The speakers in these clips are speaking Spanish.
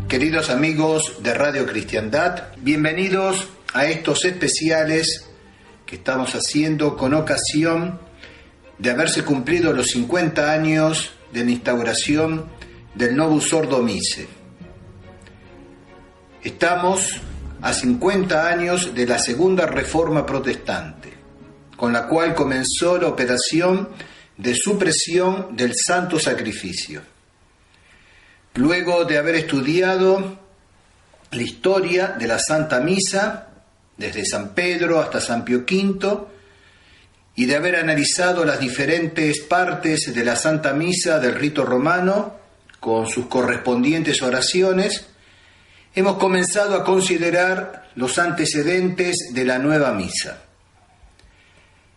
Queridos amigos de Radio Cristiandad, bienvenidos a estos especiales que estamos haciendo con ocasión de haberse cumplido los 50 años de la instauración del Novus Ordo Missae. Estamos a 50 años de la Segunda Reforma Protestante, con la cual comenzó la operación de supresión del Santo Sacrificio. Luego de haber estudiado la historia de la Santa Misa, desde San Pedro hasta San Pío V, y de haber analizado las diferentes partes de la Santa Misa del rito romano, con sus correspondientes oraciones, hemos comenzado a considerar los antecedentes de la nueva misa.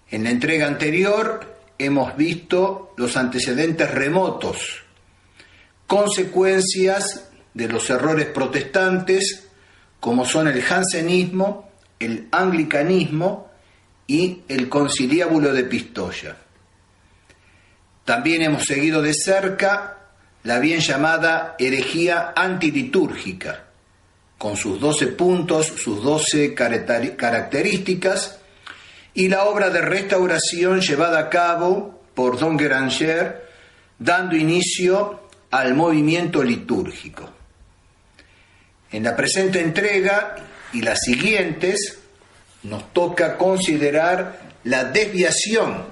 En la entrega anterior hemos visto los antecedentes remotos, consecuencias de los errores protestantes, como son el jansenismo, el anglicanismo y el conciliábulo de Pistoia. También hemos seguido de cerca la bien llamada herejía antilitúrgica, con sus 12 puntos, sus 12 características, y la obra de restauración llevada a cabo por Don Guéranger, dando inicio al movimiento litúrgico. En la presente entrega y las siguientes nos toca considerar la desviación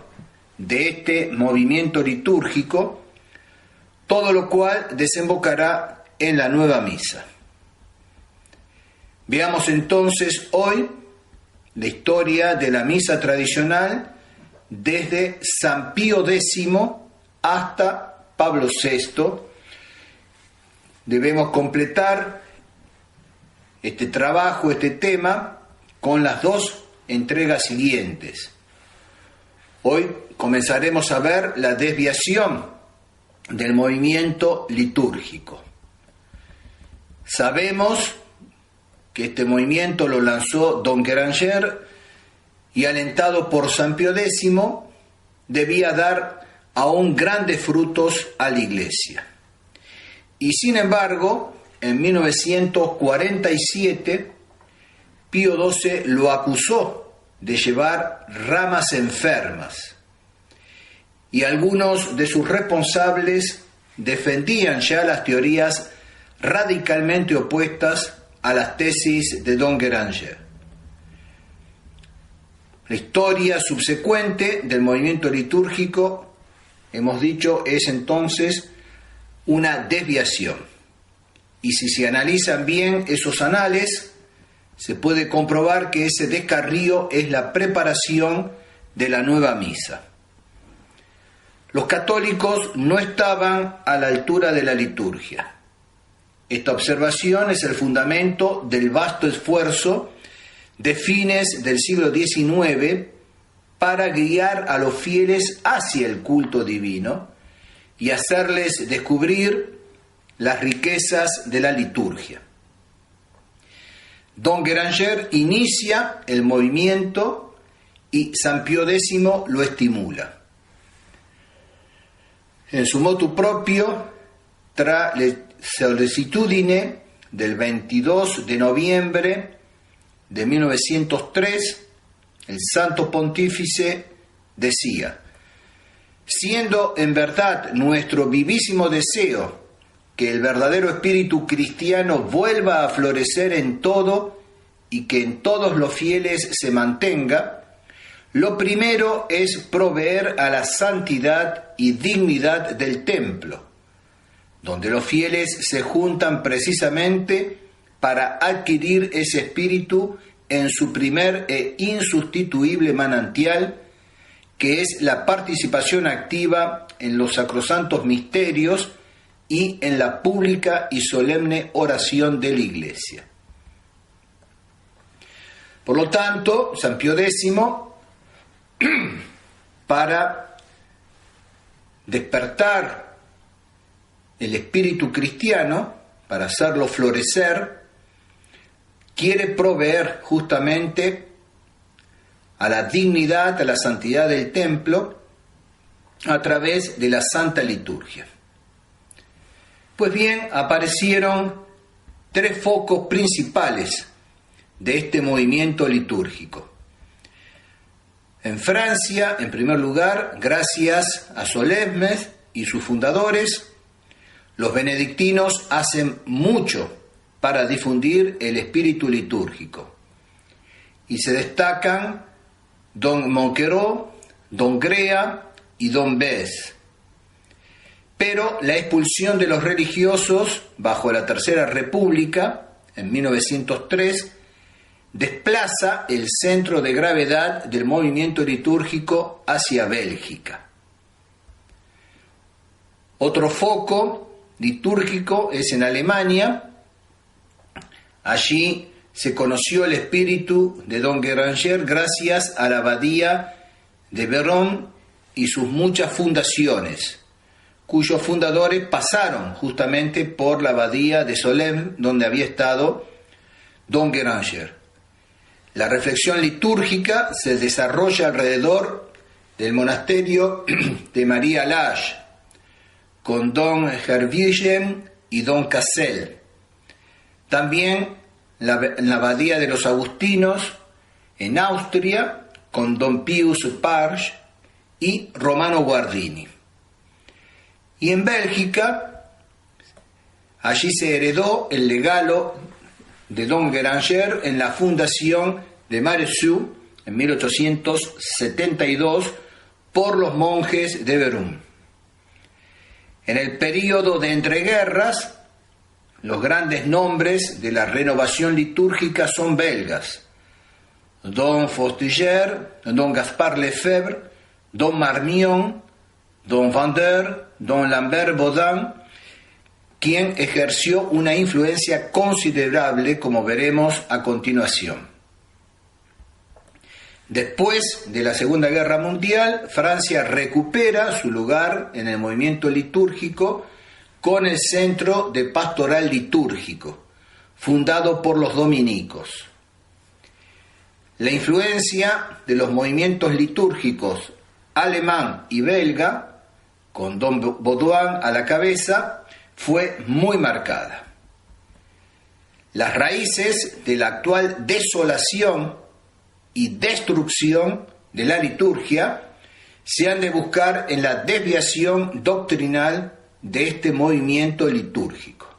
de este movimiento litúrgico, todo lo cual desembocará en la nueva misa. Veamos entonces hoy la historia de la misa tradicional desde San Pío X hasta Pablo VI. Debemos completar este trabajo, este tema, con las dos entregas siguientes. Hoy comenzaremos a ver la desviación del movimiento litúrgico. Sabemos que este movimiento lo lanzó Don Guéranger y, alentado por San Pío X, debía dar aún grandes frutos a la Iglesia. Y sin embargo, en 1947, Pío XII lo acusó de llevar ramas enfermas, y algunos de sus responsables defendían ya las teorías radicalmente opuestas a las tesis de Don Guéranger. La historia subsecuente del movimiento litúrgico, hemos dicho, es entonces una desviación. Y si se analizan bien esos anales, se puede comprobar que ese descarrío es la preparación de la nueva misa. Los católicos no estaban a la altura de la liturgia. Esta observación es el fundamento del vasto esfuerzo de fines del siglo XIX para guiar a los fieles hacia el culto divino y hacerles descubrir las riquezas de la liturgia. Don Guéranger inicia el movimiento y San Pío X lo estimula. En su motu proprio, tra le sollecitudine del 22 de noviembre de 1903, el Santo Pontífice decía: siendo en verdad nuestro vivísimo deseo que el verdadero espíritu cristiano vuelva a florecer en todo y que en todos los fieles se mantenga, lo primero es proveer a la santidad y dignidad del templo, donde los fieles se juntan precisamente para adquirir ese espíritu en su primer e insustituible manantial, que es la participación activa en los sacrosantos misterios y en la pública y solemne oración de la Iglesia. Por lo tanto, San Pío X, para despertar el espíritu cristiano, para hacerlo florecer, quiere proveer justamente a la dignidad, a la santidad del templo a través de la Santa Liturgia. Pues bien, aparecieron tres focos principales de este movimiento litúrgico. En Francia, en primer lugar, gracias a Solesmes y sus fundadores, los benedictinos hacen mucho para difundir el espíritu litúrgico. Y se destacan Don Monquerot, Don Grea y Don Besse. Pero la expulsión de los religiosos bajo la Tercera República, en 1903, desplaza el centro de gravedad del movimiento litúrgico hacia Bélgica. Otro foco litúrgico es en Alemania. Allí se conoció el espíritu de Don Guéranger gracias a la abadía de Beuron y sus muchas fundaciones, cuyos fundadores pasaron justamente por la abadía de Solesmes, donde había estado Don Guéranger. La reflexión litúrgica se desarrolla alrededor del monasterio de María Lache, con Don Herwijgen y Don Cassel. También en la abadía de los agustinos, en Austria, con Don Pius Parge y Romano Guardini. Y en Bélgica, allí se heredó el legado de Don Guéranger en la fundación de Maredsous en 1872 por los monjes de Beuron. En el período de entreguerras, los grandes nombres de la renovación litúrgica son belgas: Don Fostiger, Don Gaspard Lefebvre, Don Marmion, Don Vander, Don Lambert Baudin, quien ejerció una influencia considerable, como veremos a continuación. Después de la Segunda Guerra Mundial, Francia recupera su lugar en el movimiento litúrgico con el Centro de Pastoral Litúrgico, fundado por los dominicos. La influencia de los movimientos litúrgicos alemán y belga, con Don Baudouin a la cabeza, fue muy marcada. Las raíces de la actual desolación y destrucción de la liturgia se han de buscar en la desviación doctrinal de este movimiento litúrgico.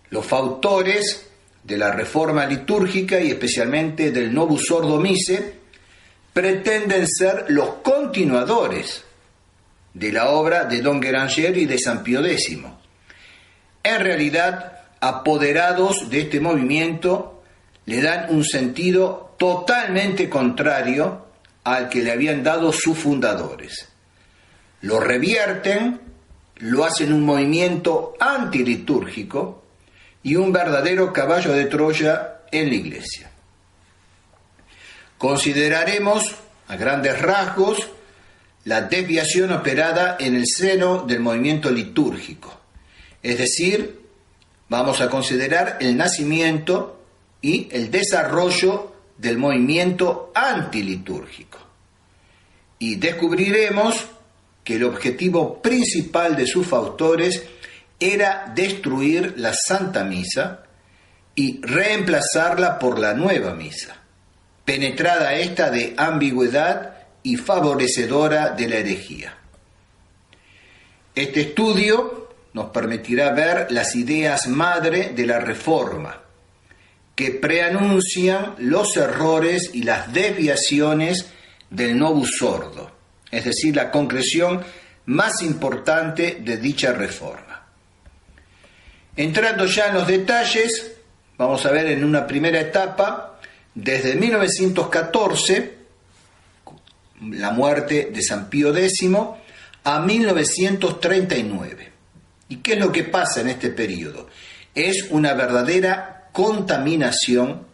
Los fautores de la reforma litúrgica y especialmente del Novus Ordo Missae pretenden ser los continuadores de la obra de Don Guéranger y de San Pío X. En realidad, apoderados de este movimiento, le dan un sentido totalmente contrario al que le habían dado sus fundadores. Lo revierten, lo hacen un movimiento antilitúrgico y un verdadero caballo de Troya en la Iglesia. Consideraremos a grandes rasgos la desviación operada en el seno del movimiento litúrgico, es decir, vamos a considerar el nacimiento y el desarrollo del movimiento antilitúrgico, y descubriremos que el objetivo principal de sus fautores era destruir la Santa Misa y reemplazarla por la Nueva Misa, penetrada esta de ambigüedad y favorecedora de la herejía. Este estudio nos permitirá ver las ideas madre de la Reforma, que preanuncian los errores y las desviaciones del Novus Ordo, es decir, la concreción más importante de dicha reforma. Entrando ya en los detalles, vamos a ver en una primera etapa, desde 1914, la muerte de San Pío X, a 1939. ¿Y qué es lo que pasa en este periodo? Es una verdadera contaminación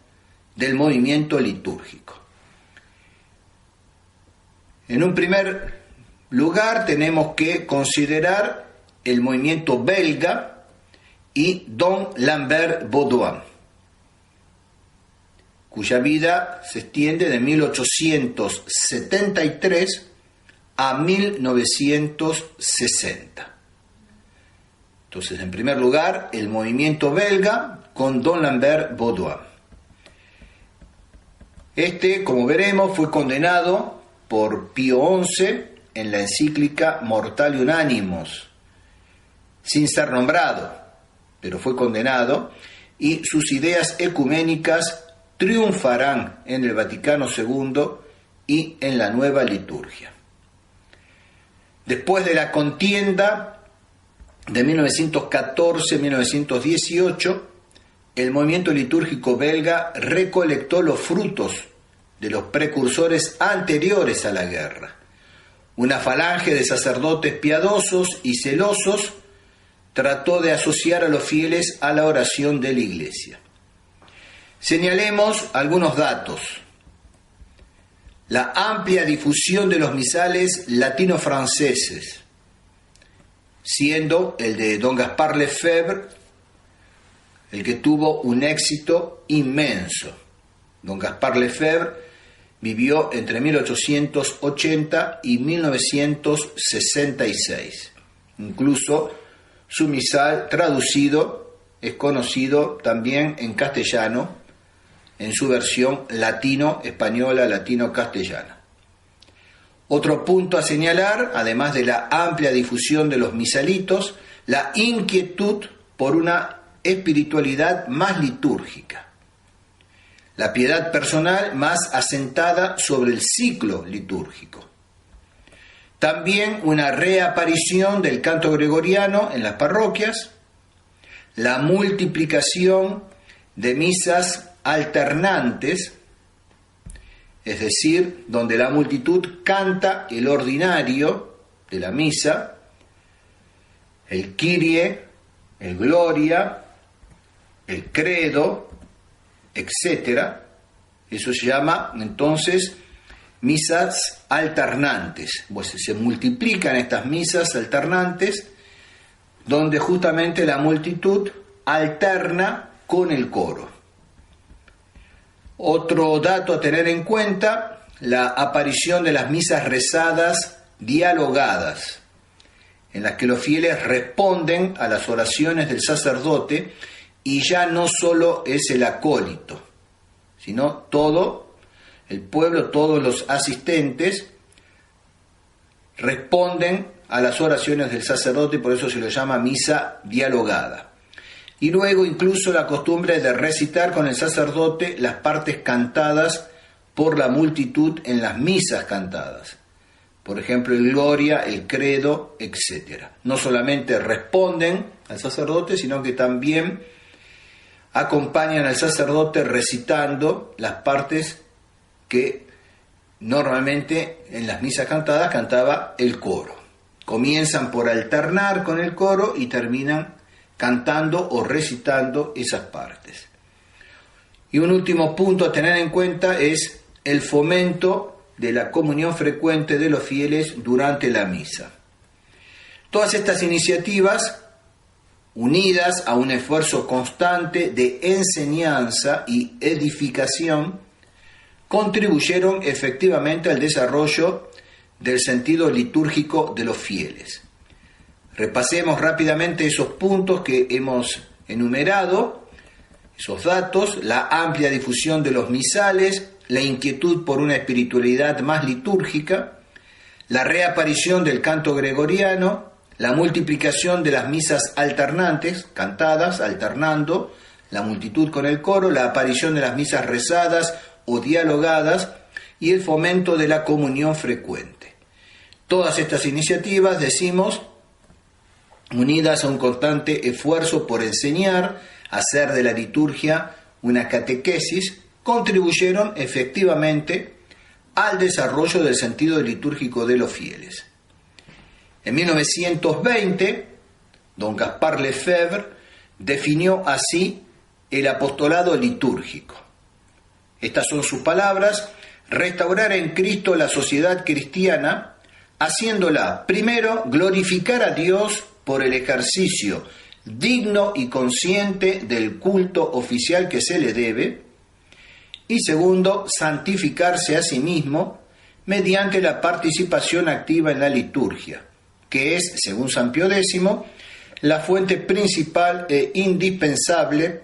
del movimiento litúrgico. En un primer lugar tenemos que considerar el movimiento belga y Don Lambert Baudouin, cuya vida se extiende de 1873 a 1960. Entonces, en primer lugar, el movimiento belga con Don Lambert Baudoin. Este, como veremos, fue condenado por Pío XI en la encíclica Mortale Unanimos, sin ser nombrado, pero fue condenado, y sus ideas ecuménicas triunfarán en el Vaticano II y en la nueva liturgia. Después de la contienda de 1914-1918, el movimiento litúrgico belga recolectó los frutos de los precursores anteriores a la guerra. Una falange de sacerdotes piadosos y celosos trató de asociar a los fieles a la oración de la Iglesia. Señalemos algunos datos. La amplia difusión de los misales latino-franceses, siendo el de don Gaspar Lefebvre el que tuvo un éxito inmenso. Don Gaspar Lefebvre vivió entre 1880 y 1966. Incluso su misal traducido es conocido también en castellano, en su versión latino-española, latino-castellana. Otro punto a señalar, además de la amplia difusión de los misalitos, la inquietud por una espiritualidad más litúrgica, la piedad personal más asentada sobre el ciclo litúrgico. También una reaparición del canto gregoriano en las parroquias, la multiplicación de misas alternantes, es decir, donde la multitud canta el ordinario de la misa, el Kyrie, el Gloria, el Credo, etc. Eso se llama entonces misas alternantes. Pues se multiplican estas misas alternantes donde justamente la multitud alterna con el coro. Otro dato a tener en cuenta, la aparición de las misas rezadas dialogadas, en las que los fieles responden a las oraciones del sacerdote y ya no solo es el acólito, sino todo el pueblo, todos los asistentes responden a las oraciones del sacerdote, por eso se lo llama misa dialogada. Y luego incluso la costumbre de recitar con el sacerdote las partes cantadas por la multitud en las misas cantadas. Por ejemplo, el Gloria, el Credo, etc. No solamente responden al sacerdote, sino que también acompañan al sacerdote recitando las partes que normalmente en las misas cantadas cantaba el coro. Comienzan por alternar con el coro y terminan cantando o recitando esas partes. Y un último punto a tener en cuenta es el fomento de la comunión frecuente de los fieles durante la misa. Todas estas iniciativas, unidas a un esfuerzo constante de enseñanza y edificación, contribuyeron efectivamente al desarrollo del sentido litúrgico de los fieles. Repasemos rápidamente esos puntos que hemos enumerado, esos datos: la amplia difusión de los misales, la inquietud por una espiritualidad más litúrgica, la reaparición del canto gregoriano, la multiplicación de las misas alternantes, cantadas, alternando, la multitud con el coro, la aparición de las misas rezadas o dialogadas y el fomento de la comunión frecuente. Todas estas iniciativas, decimos, unidas a un constante esfuerzo por enseñar, hacer de la liturgia una catequesis, contribuyeron efectivamente al desarrollo del sentido litúrgico de los fieles. En 1920, don Gaspar Lefebvre definió así el apostolado litúrgico. Estas son sus palabras: restaurar en Cristo la sociedad cristiana, haciéndola, primero, glorificar a Dios por el ejercicio digno y consciente del culto oficial que se le debe, y segundo, santificarse a sí mismo mediante la participación activa en la liturgia, que es, según San Pío X, la fuente principal e indispensable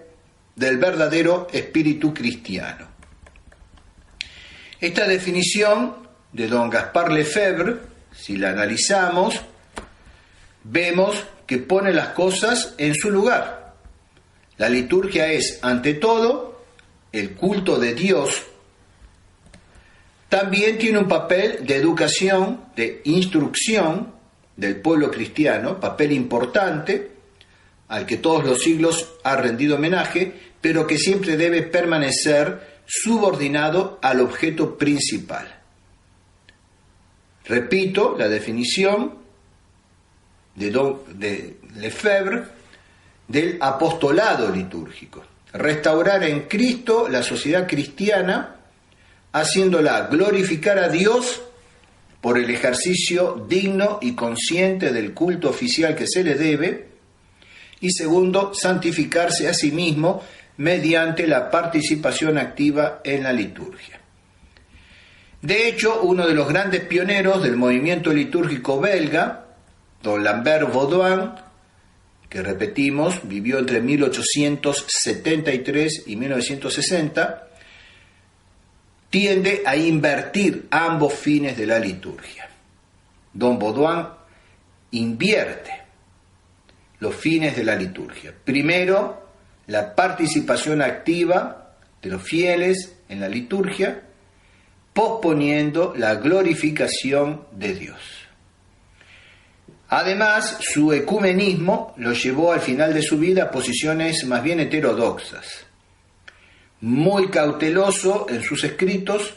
del verdadero espíritu cristiano. Esta definición de don Gaspar Lefebvre, si la analizamos, vemos que pone las cosas en su lugar. La liturgia es, ante todo, el culto de Dios. También tiene un papel de educación, de instrucción del pueblo cristiano, papel importante, al que todos los siglos ha rendido homenaje, pero que siempre debe permanecer subordinado al objeto principal. Repito la definición de Lefebvre del apostolado litúrgico: restaurar en Cristo la sociedad cristiana, haciéndola glorificar a Dios por el ejercicio digno y consciente del culto oficial que se le debe, y segundo, santificarse a sí mismo mediante la participación activa en la liturgia. De hecho, uno de los grandes pioneros del movimiento litúrgico belga, don Lambert Baudouin, que repetimos, vivió entre 1873 y 1960, tiende a invertir ambos fines de la liturgia. Don Baudouin invierte los fines de la liturgia. Primero, la participación activa de los fieles en la liturgia, posponiendo la glorificación de Dios. Además, su ecumenismo lo llevó al final de su vida a posiciones más bien heterodoxas. Muy cauteloso en sus escritos,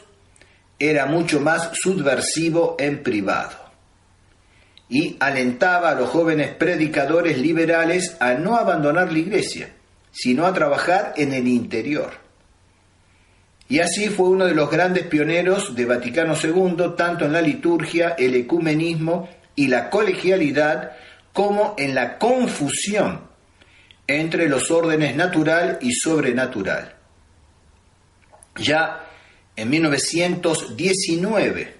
era mucho más subversivo en privado y alentaba a los jóvenes predicadores liberales a no abandonar la iglesia, sino a trabajar en el interior. Y así fue uno de los grandes pioneros de Vaticano II, tanto en la liturgia, el ecumenismo y la colegialidad, como en la confusión entre los órdenes natural y sobrenatural. Ya en 1919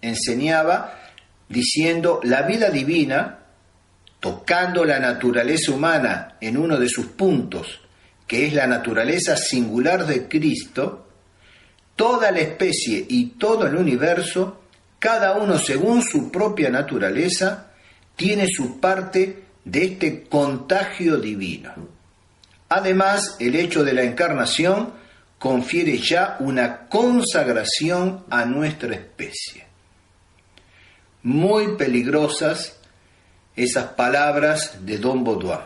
enseñaba diciendo: la vida divina, tocando la naturaleza humana en uno de sus puntos, que es la naturaleza singular de Cristo, toda la especie y todo el universo, cada uno según su propia naturaleza, tiene su parte de este contagio divino. Además, el hecho de la encarnación confiere ya una consagración a nuestra especie. Muy peligrosas esas palabras de don Baudouin.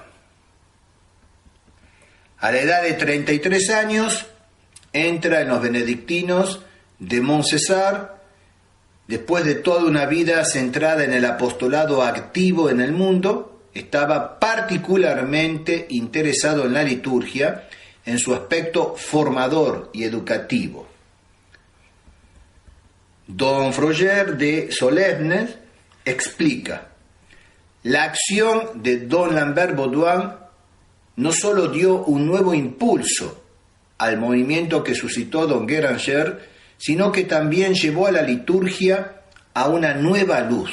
A la edad de 33 años, entra en los benedictinos de Montcésar, después de toda una vida centrada en el apostolado activo en el mundo. Estaba particularmente interesado en la liturgia, en su aspecto formador y educativo. Don Froger de Solesmes explica: la acción de don Lambert Baudouin no solo dio un nuevo impulso al movimiento que suscitó don Guéranger, sino que también llevó a la liturgia a una nueva luz.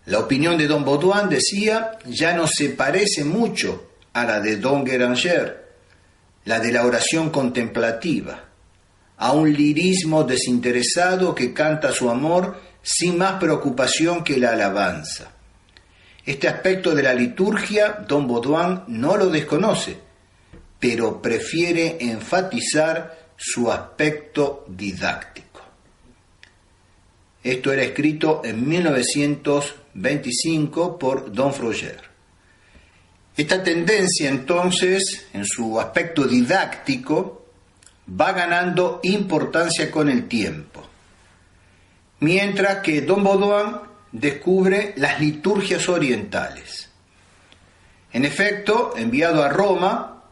La opinión de don Baudouin, decía, ya no se parece mucho a la de don Guéranger, la de la oración contemplativa, a un lirismo desinteresado que canta su amor sin más preocupación que la alabanza. Este aspecto de la liturgia, don Baudouin no lo desconoce, pero prefiere enfatizar su aspecto didáctico. Esto era escrito en 1925 por don Froger. Esta tendencia, entonces, en su aspecto didáctico, va ganando importancia con el tiempo, mientras que don Baudouin descubre las liturgias orientales. En efecto, enviado a Roma,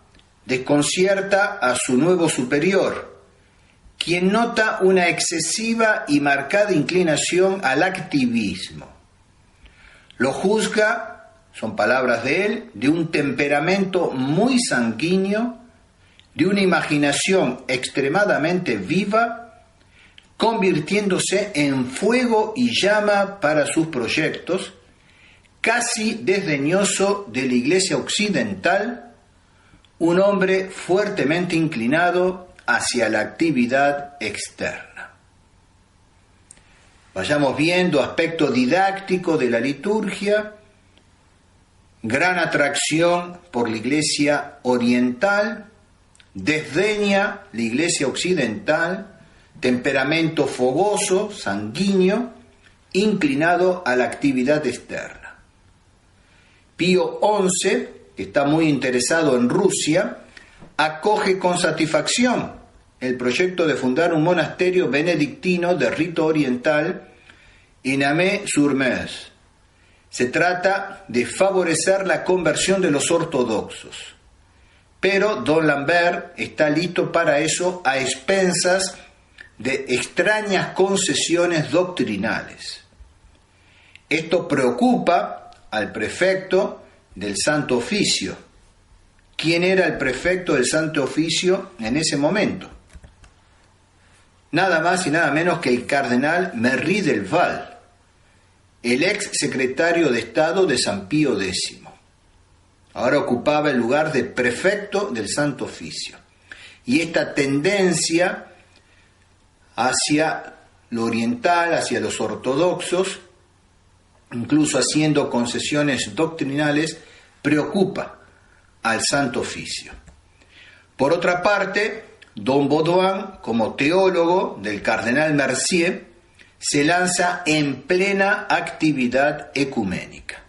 desconcierta a su nuevo superior, quien nota una excesiva y marcada inclinación al activismo. Lo juzga, son palabras de él, de un temperamento muy sanguíneo, de una imaginación extremadamente viva, convirtiéndose en fuego y llama para sus proyectos, casi desdeñoso de la Iglesia occidental, un hombre fuertemente inclinado hacia la actividad externa. Vayamos viendo aspecto didáctico de la liturgia: gran atracción por la Iglesia oriental, desdeña la Iglesia occidental, temperamento fogoso, sanguíneo, inclinado a la actividad externa. Pío XI, que está muy interesado en Rusia, acoge con satisfacción el proyecto de fundar un monasterio benedictino de rito oriental en Amet-sur-Meuse. Se trata de favorecer la conversión de los ortodoxos, pero don Lambert está listo para eso a expensas de extrañas concesiones doctrinales. Esto preocupa al prefecto del Santo Oficio. ¿Quién era el prefecto del Santo Oficio en ese momento? Nada más y nada menos que el cardenal Merry del Val, el ex secretario de Estado de San Pío X. Ahora ocupaba el lugar de prefecto del Santo Oficio. Y esta tendencia hacia lo oriental, hacia los ortodoxos, incluso haciendo concesiones doctrinales, preocupa al Santo Oficio. Por otra parte, don Baudouin, como teólogo del cardenal Mercier, se lanza en plena actividad ecuménica.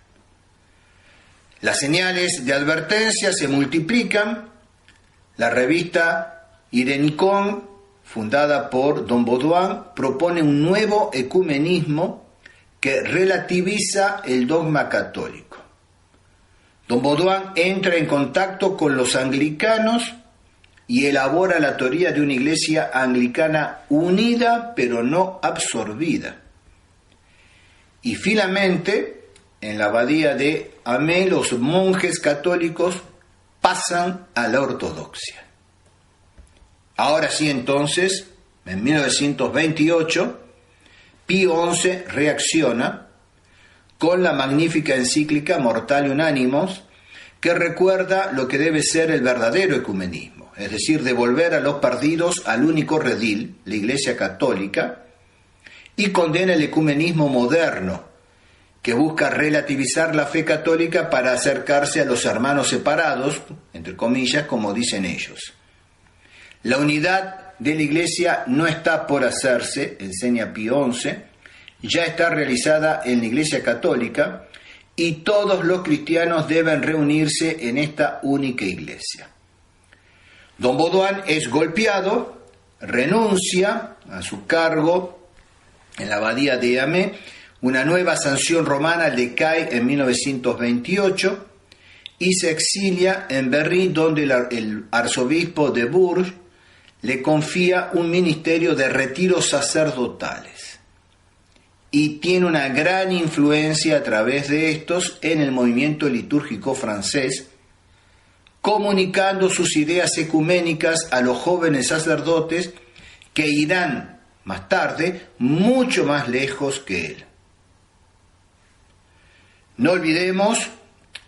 Las señales de advertencia se multiplican. La revista Irenicón, fundada por don Baudouin, propone un nuevo ecumenismo que relativiza el dogma católico. Don Baudouin entra en contacto con los anglicanos y elabora la teoría de una iglesia anglicana unida pero no absorbida. Y finalmente, en la abadía de Amet, los monjes católicos pasan a la ortodoxia. Ahora sí, entonces, en 1928, Pío XI reacciona con la magnífica encíclica Mortale Animos, que recuerda lo que debe ser el verdadero ecumenismo, es decir, devolver a los perdidos al único redil, la Iglesia Católica, y condena el ecumenismo moderno, que busca relativizar la fe católica para acercarse a los hermanos separados, entre comillas, como dicen ellos. La unidad de la Iglesia no está por hacerse, enseña Pío XI, ya está realizada en la Iglesia Católica y todos los cristianos deben reunirse en esta única Iglesia. Don Baudouin es golpeado, renuncia a su cargo en la abadía de Amet, una nueva sanción romana le cae en 1928 y se exilia en Berry, donde el arzobispo de Bourges le confía un ministerio de retiros sacerdotales y tiene una gran influencia a través de estos en el movimiento litúrgico francés, comunicando sus ideas ecuménicas a los jóvenes sacerdotes que irán más tarde mucho más lejos que él. No olvidemos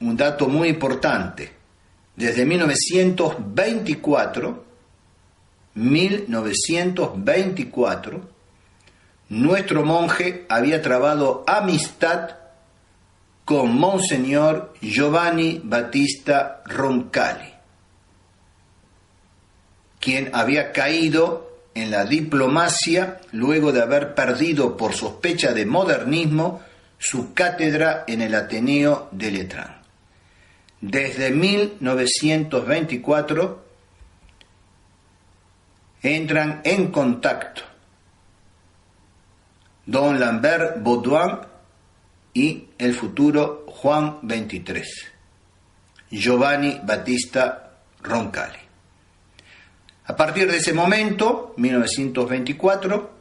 un dato muy importante. Desde 1924, nuestro monje había trabado amistad con Monseñor Giovanni Battista Roncalli, quien había caído en la diplomacia luego de haber perdido por sospecha de modernismo su cátedra en el Ateneo de Letrán. Desde 1924 entran en contacto don Lambert Baudouin y el futuro Juan XXIII, Giovanni Battista Roncalli. A partir de ese momento, 1924,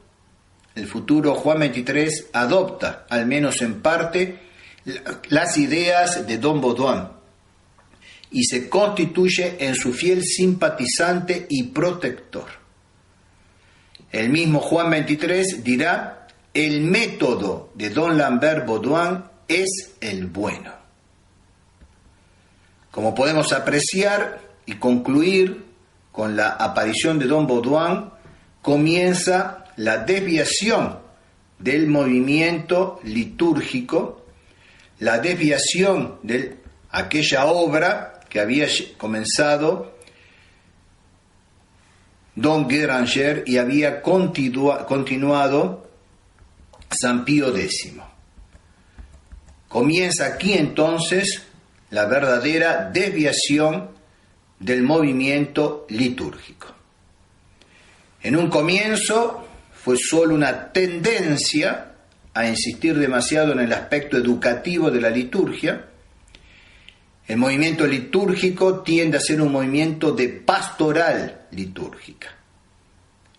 el futuro Juan XXIII adopta, al menos en parte, las ideas de don Baudouin y se constituye en su fiel simpatizante y protector. El mismo Juan XXIII dirá: el método de don Lambert Baudouin es el bueno. Como podemos apreciar y concluir con la aparición de Don Baudouin, comienza la desviación del movimiento litúrgico, la desviación de aquella obra que había comenzado Don Guéranger y había continuado San Pío X. Comienza aquí entonces la verdadera desviación del movimiento litúrgico. En un comienzo fue solo una tendencia a insistir demasiado en el aspecto educativo de la liturgia. El movimiento litúrgico tiende a ser un movimiento de pastoral litúrgica.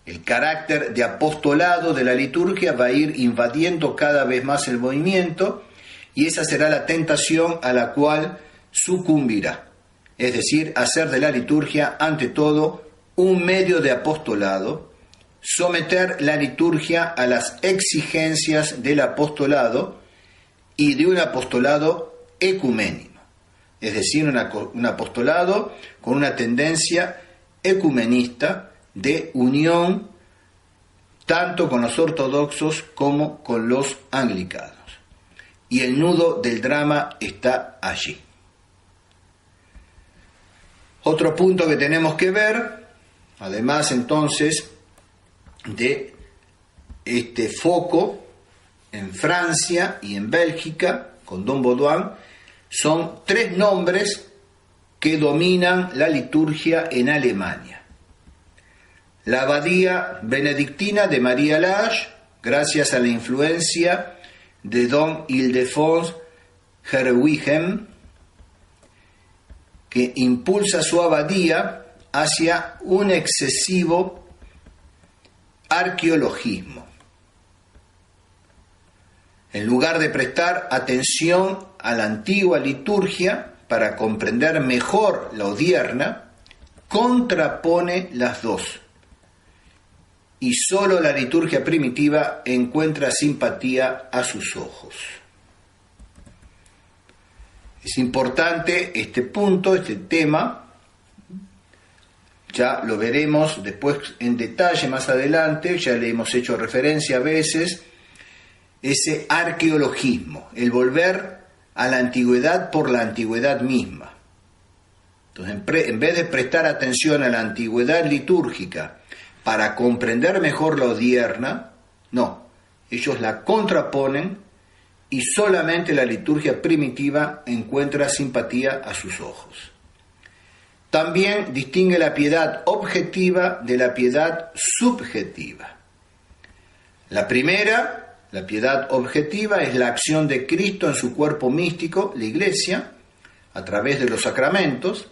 El carácter de apostolado de la liturgia va a ir invadiendo cada vez más el movimiento y esa será la tentación a la cual sucumbirá. Es decir, hacer de la liturgia, ante todo, un medio de apostolado, someter la liturgia a las exigencias del apostolado y de un apostolado ecuménico. Es decir, un apostolado con una tendencia ecumenista de unión tanto con los ortodoxos como con los anglicanos. Y el nudo del drama está allí. Otro punto que tenemos que ver, además entonces de este foco en Francia y en Bélgica con Don Baudouin, son 3 nombres que dominan la liturgia en Alemania. La abadía benedictina de María Laach, gracias a la influencia de Don Ildefonse Herwijgen, que impulsa su abadía hacia un excesivo arqueologismo. En lugar de prestar atención a la antigua liturgia para comprender mejor la odierna, contrapone las dos. Y sólo la liturgia primitiva encuentra simpatía a sus ojos. Es importante este punto, este tema, ya lo veremos después en detalle más adelante, ya le hemos hecho referencia a veces, ese arqueologismo, el volver a la antigüedad por la antigüedad misma. Entonces, en vez de prestar atención a la antigüedad litúrgica para comprender mejor la odierna, no, ellos la contraponen y solamente la liturgia primitiva encuentra simpatía a sus ojos. También distingue la piedad objetiva de la piedad subjetiva. La primera, la piedad objetiva, es la acción de Cristo en su cuerpo místico, la Iglesia, a través de los sacramentos,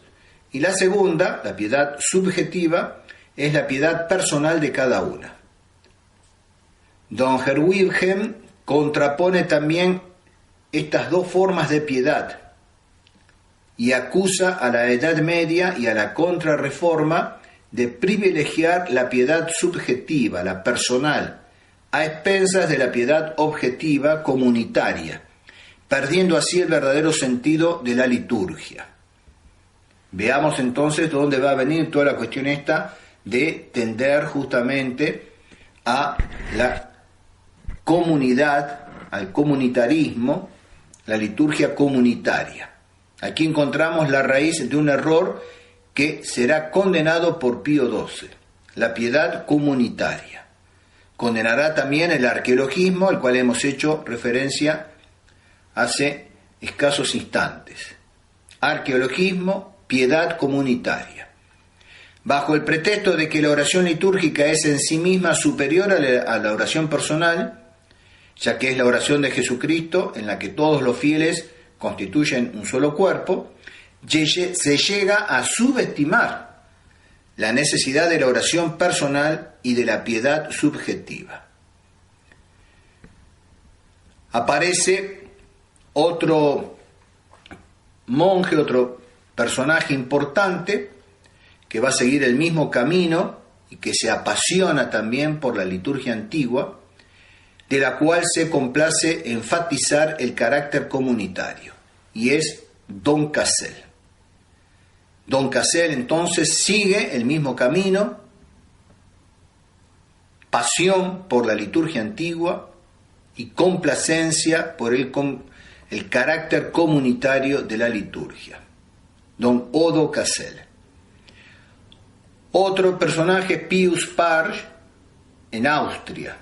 y la segunda, la piedad subjetiva, es la piedad personal de cada una. Don Herwijgen contrapone también estas dos formas de piedad y acusa a la Edad Media y a la Contrarreforma de privilegiar la piedad subjetiva, la personal, a expensas de la piedad objetiva comunitaria, perdiendo así el verdadero sentido de la liturgia. Veamos entonces dónde va a venir toda la cuestión esta de tender justamente a la comunidad, al comunitarismo, la liturgia comunitaria. Aquí encontramos la raíz de un error que será condenado por Pío XII, la piedad comunitaria. Condenará también el arqueologismo, al cual hemos hecho referencia hace escasos instantes. Arqueologismo, piedad comunitaria. Bajo el pretexto de que la oración litúrgica es en sí misma superior a la oración personal, ya que es la oración de Jesucristo en la que todos los fieles constituyen un solo cuerpo, se llega a subestimar la necesidad de la oración personal y de la piedad subjetiva. Aparece otro monje, otro personaje importante que va a seguir el mismo camino y que se apasiona también por la liturgia antigua, de la cual se complace enfatizar el carácter comunitario, y es Don Cassel. Don Cassel entonces sigue el mismo camino, pasión por la liturgia antigua y complacencia por el carácter comunitario de la liturgia. Don Odo Cassel. Otro personaje, Pius Pasch, en Austria.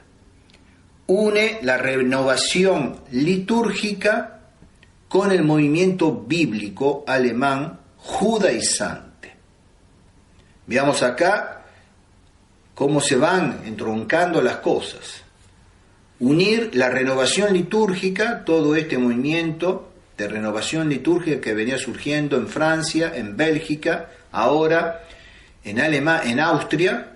Une la renovación litúrgica con el movimiento bíblico alemán judaizante. Veamos acá cómo se van entroncando las cosas. Unir la renovación litúrgica, todo este movimiento de renovación litúrgica que venía surgiendo en Francia, en Bélgica, ahora en Austria,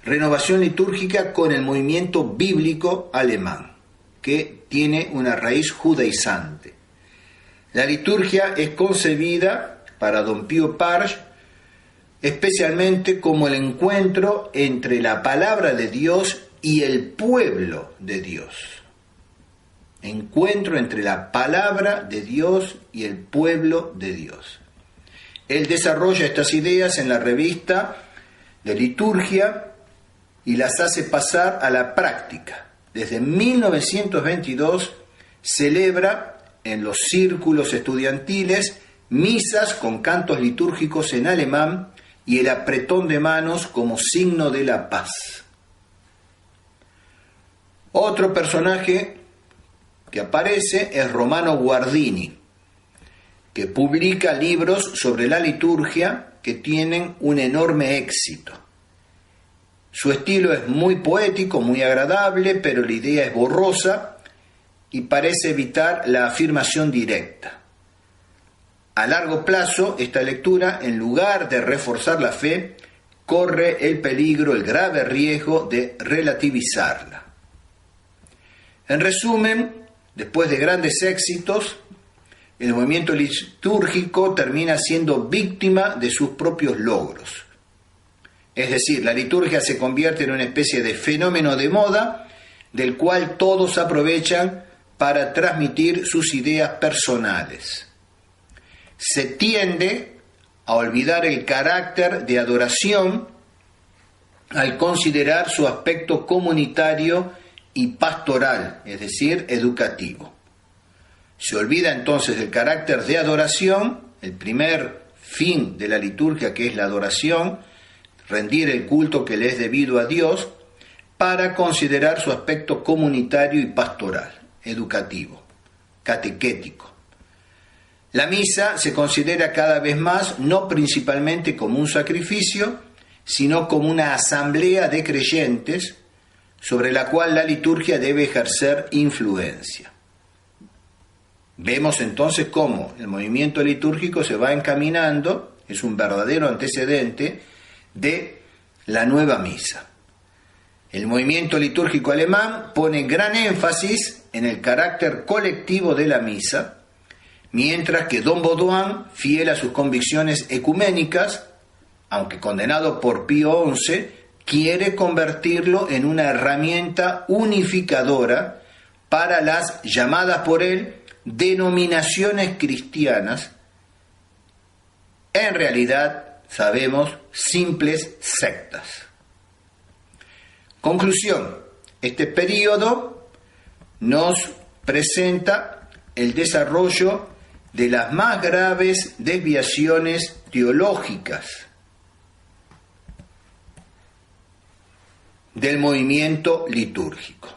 renovación litúrgica con el movimiento bíblico alemán, que tiene una raíz judaizante. La liturgia es concebida para don Pío Pasch especialmente como el encuentro entre la palabra de Dios y el pueblo de Dios. Encuentro entre la palabra de Dios y el pueblo de Dios. Él desarrolla estas ideas en la revista de liturgia y las hace pasar a la práctica. Desde 1922 celebra en los círculos estudiantiles misas con cantos litúrgicos en alemán y el apretón de manos como signo de la paz. Otro personaje que aparece es Romano Guardini, que publica libros sobre la liturgia que tienen un enorme éxito. Su estilo es muy poético, muy agradable, pero la idea es borrosa y parece evitar la afirmación directa. A largo plazo, esta lectura, en lugar de reforzar la fe, corre el peligro, el grave riesgo de relativizarla. En resumen, después de grandes éxitos, el movimiento litúrgico termina siendo víctima de sus propios logros. Es decir, la liturgia se convierte en una especie de fenómeno de moda del cual todos aprovechan para transmitir sus ideas personales. Se tiende a olvidar el carácter de adoración al considerar su aspecto comunitario y pastoral, es decir, educativo. Se olvida entonces el carácter de adoración, el primer fin de la liturgia, que es la adoración, rendir el culto que le es debido a Dios, para considerar su aspecto comunitario y pastoral, educativo, catequético. La misa se considera cada vez más no principalmente como un sacrificio, sino como una asamblea de creyentes sobre la cual la liturgia debe ejercer influencia. Vemos entonces cómo el movimiento litúrgico se va encaminando, es un verdadero antecedente de la nueva misa. El movimiento litúrgico alemán pone gran énfasis en el carácter colectivo de la misa, mientras que Don Baudouin, fiel a sus convicciones ecuménicas, aunque condenado por Pío XI, quiere convertirlo en una herramienta unificadora para las llamadas por él denominaciones cristianas, en realidad, sabemos, simples sectas. Conclusión: este período nos presenta el desarrollo de las más graves desviaciones teológicas del movimiento litúrgico.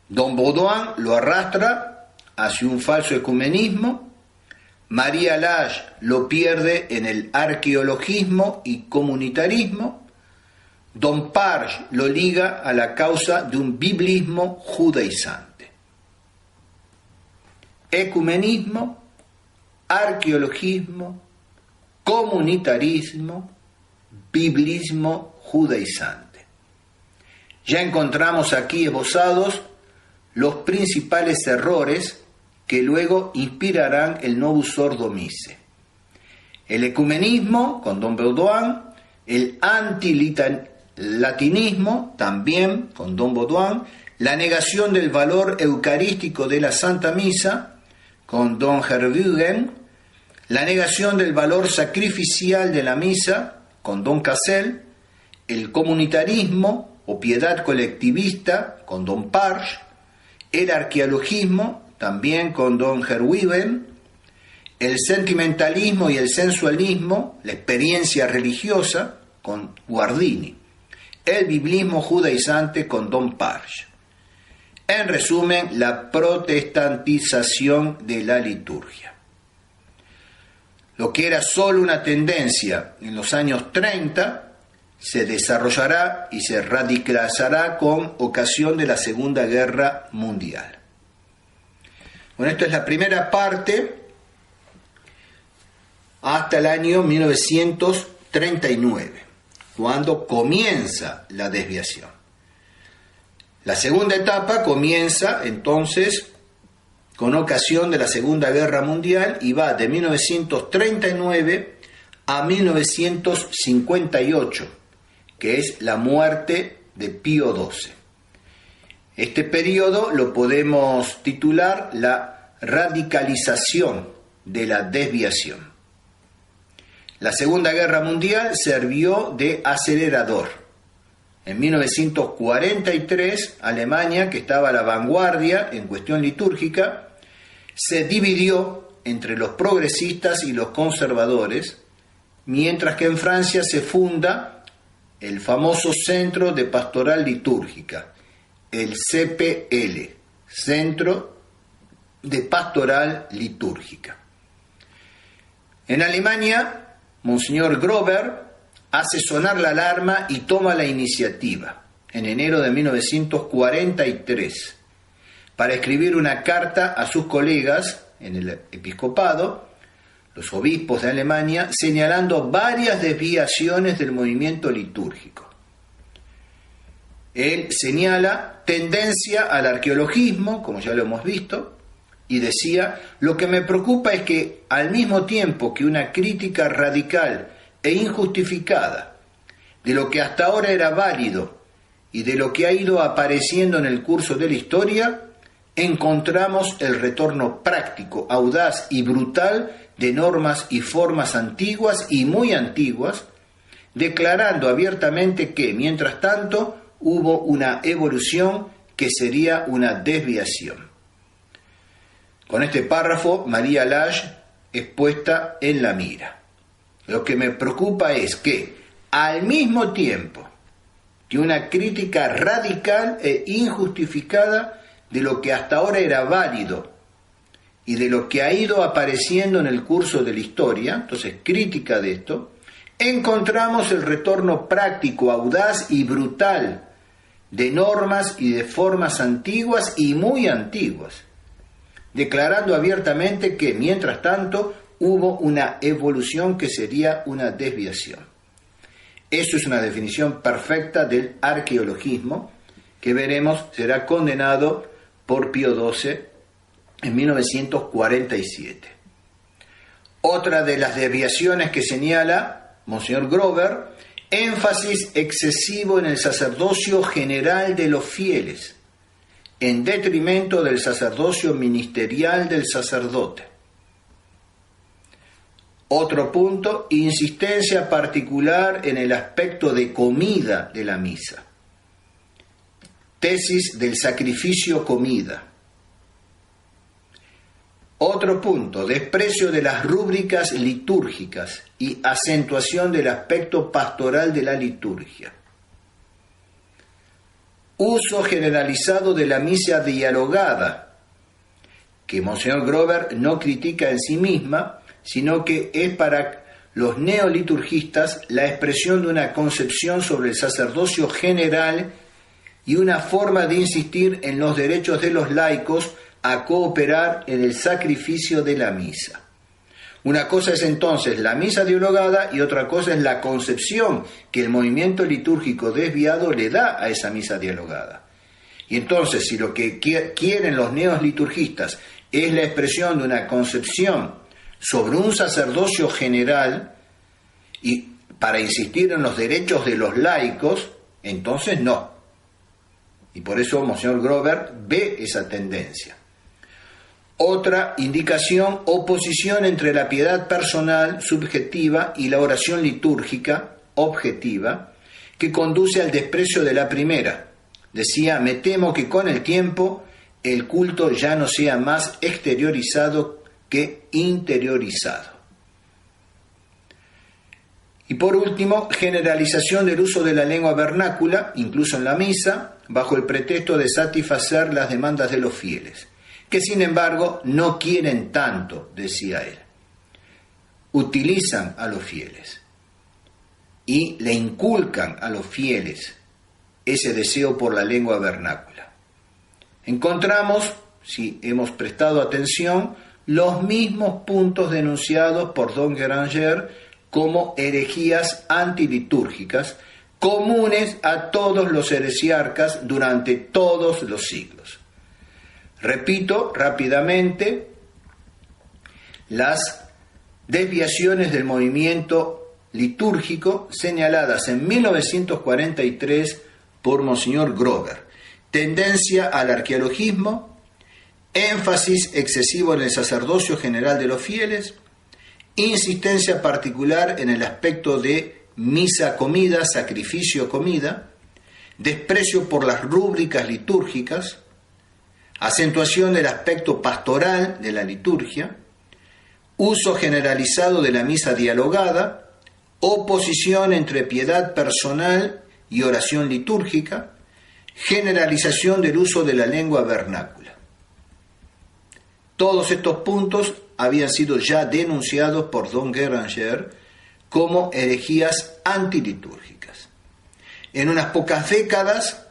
Don Baudouin lo arrastra hacia un falso ecumenismo, María Lage lo pierde en el arqueologismo y comunitarismo, Don Pasch lo liga a la causa de un biblismo judaizante. Ecumenismo, arqueologismo, comunitarismo, biblismo judaizante. Ya encontramos aquí esbozados los principales errores que luego inspirarán el Novus Ordo Missae. El ecumenismo, con Don Baudouin, el antilatinismo, también con Don Baudouin, la negación del valor eucarístico de la Santa Misa, con don Verbruggen, la negación del valor sacrificial de la misa, con don Cassel, el comunitarismo o piedad colectivista, con don Parge, el arqueologismo, también con don Verbruggen, el sentimentalismo y el sensualismo, la experiencia religiosa, con Guardini, el biblismo judaizante, con don Parge. En resumen, la protestantización de la liturgia. Lo que era solo una tendencia en los años 30 se desarrollará y se radicalizará con ocasión de la Segunda Guerra Mundial. Bueno, esto es la primera parte hasta el año 1939, cuando comienza la desviación. La segunda etapa comienza entonces con ocasión de la Segunda Guerra Mundial y va de 1939 a 1958, que es la muerte de Pío XII. Este periodo lo podemos titular la radicalización de la desviación. La Segunda Guerra Mundial sirvió de acelerador. En 1943, Alemania, que estaba a la vanguardia en cuestión litúrgica, se dividió entre los progresistas y los conservadores, mientras que en Francia se funda el famoso Centro de Pastoral Litúrgica, el CPL, Centro de Pastoral Litúrgica. En Alemania, Monseñor Grover hace sonar la alarma y toma la iniciativa, en enero de 1943, para escribir una carta a sus colegas en el episcopado, los obispos de Alemania, señalando varias desviaciones del movimiento litúrgico. Él señala tendencia al arqueologismo, como ya lo hemos visto, y decía: lo que me preocupa es que al mismo tiempo que una crítica radical e injustificada de lo que hasta ahora era válido y de lo que ha ido apareciendo en el curso de la historia, encontramos el retorno práctico, audaz y brutal de normas y formas antiguas y muy antiguas, declarando abiertamente que, mientras tanto, hubo una evolución que sería una desviación. Con este párrafo, María Lage es puesta en la mira. Lo que me preocupa es que, al mismo tiempo que una crítica radical e injustificada de lo que hasta ahora era válido y de lo que ha ido apareciendo en el curso de la historia, entonces crítica de esto, encontramos el retorno práctico, audaz y brutal de normas y de formas antiguas y muy antiguas, declarando abiertamente que, mientras tanto, hubo una evolución que sería una desviación. Eso es una definición perfecta del arqueologismo, que veremos será condenado por Pío XII en 1947. Otra de las desviaciones que señala Monseñor Grover: énfasis excesivo en el sacerdocio general de los fieles, en detrimento del sacerdocio ministerial del sacerdote. Otro punto: insistencia particular en el aspecto de comida de la misa. Tesis del sacrificio comida. Otro punto: desprecio de las rúbricas litúrgicas y acentuación del aspecto pastoral de la liturgia. Uso generalizado de la misa dialogada, que Monseñor Grover no critica en sí misma, sino que es para los neoliturgistas la expresión de una concepción sobre el sacerdocio general y una forma de insistir en los derechos de los laicos a cooperar en el sacrificio de la misa. Una cosa es entonces la misa dialogada y otra cosa es la concepción que el movimiento litúrgico desviado le da a esa misa dialogada. Y entonces, si lo que quieren los neoliturgistas es la expresión de una concepción sobre un sacerdocio general y para insistir en los derechos de los laicos, entonces no. y por eso Monseñor Grover ve esa tendencia. Otra indicación, oposición entre la piedad personal, subjetiva, y la oración litúrgica, objetiva, que conduce al desprecio de la primera. Decía, me temo que con el tiempo el culto ya no sea más exteriorizado que interiorizado. Y por último, generalización del uso de la lengua vernácula, incluso en la misa, bajo el pretexto de satisfacer las demandas de los fieles, que sin embargo no quieren tanto, decía él. Utilizan a los fieles y le inculcan a los fieles ese deseo por la lengua vernácula. Encontramos, si hemos prestado atención, los mismos puntos denunciados por Don Guéranger como herejías antilitúrgicas, comunes a todos los heresiarcas durante todos los siglos. Repito rápidamente las desviaciones del movimiento litúrgico señaladas en 1943 por Monseñor Grover: tendencia al arqueologismo, énfasis excesivo en el sacerdocio general de los fieles, insistencia particular en el aspecto de misa-comida, sacrificio-comida, desprecio por las rúbricas litúrgicas, acentuación del aspecto pastoral de la liturgia, uso generalizado de la misa dialogada, oposición entre piedad personal y oración litúrgica, generalización del uso de la lengua vernácula. Todos estos puntos habían sido ya denunciados por Don Guéranger como herejías antilitúrgicas. En unas pocas décadas,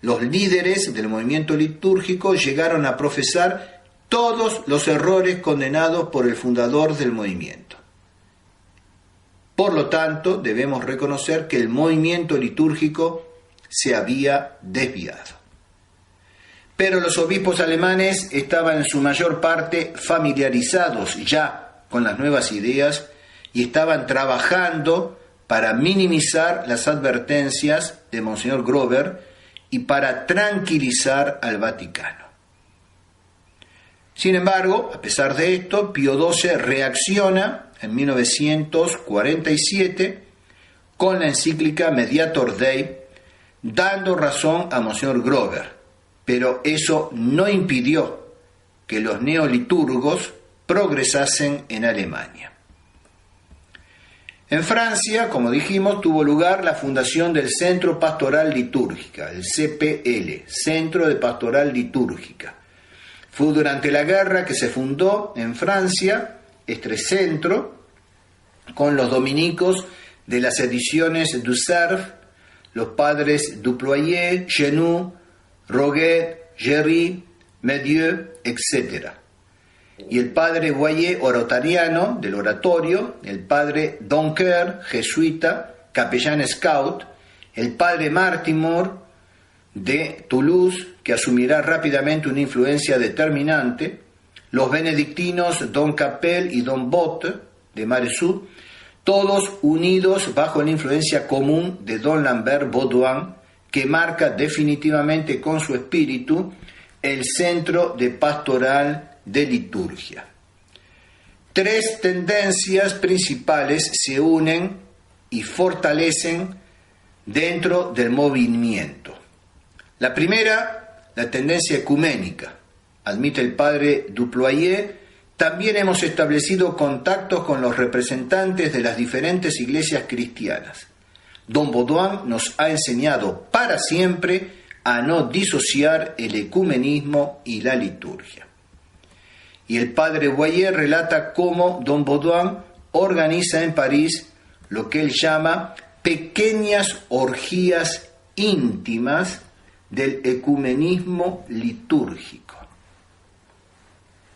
los líderes del movimiento litúrgico llegaron a profesar todos los errores condenados por el fundador del movimiento. Por lo tanto, debemos reconocer que el movimiento litúrgico se había desviado. Pero los obispos alemanes estaban en su mayor parte familiarizados ya con las nuevas ideas y estaban trabajando para minimizar las advertencias de Monseñor Grover y para tranquilizar al Vaticano. Sin embargo, a pesar de esto, Pío XII reacciona en 1947 con la encíclica Mediator Dei, dando razón a Monseñor Grover, pero eso no impidió que los neoliturgos progresasen en Alemania. En Francia, como dijimos, tuvo lugar la fundación del Centro Pastoral Litúrgica, el CPL, Centro de Pastoral Litúrgica. Fue durante la guerra que se fundó en Francia este centro con los dominicos de las ediciones du Cerf, los padres Duployé, Genoux, Roguet, Géry, Medieu, etc. Y el padre Boyer, orotariano del oratorio, el padre Donker, jesuita, capellán scout, el padre Martimor de Toulouse, que asumirá rápidamente una influencia determinante, los benedictinos Don Capel y Don Botte de Maredsous, todos unidos bajo la influencia común de Don Lambert Baudouin, que marca definitivamente con su espíritu el centro de pastoral de liturgia. Tres tendencias principales se unen y fortalecen dentro del movimiento. La primera, la tendencia ecuménica. Admite el padre Duployé, también hemos establecido contactos con los representantes de las diferentes iglesias cristianas. Don Baudouin nos ha enseñado para siempre a no disociar el ecumenismo y la liturgia. Y el padre Boyer relata cómo Don Baudouin organiza en París lo que él llama pequeñas orgías íntimas del ecumenismo litúrgico.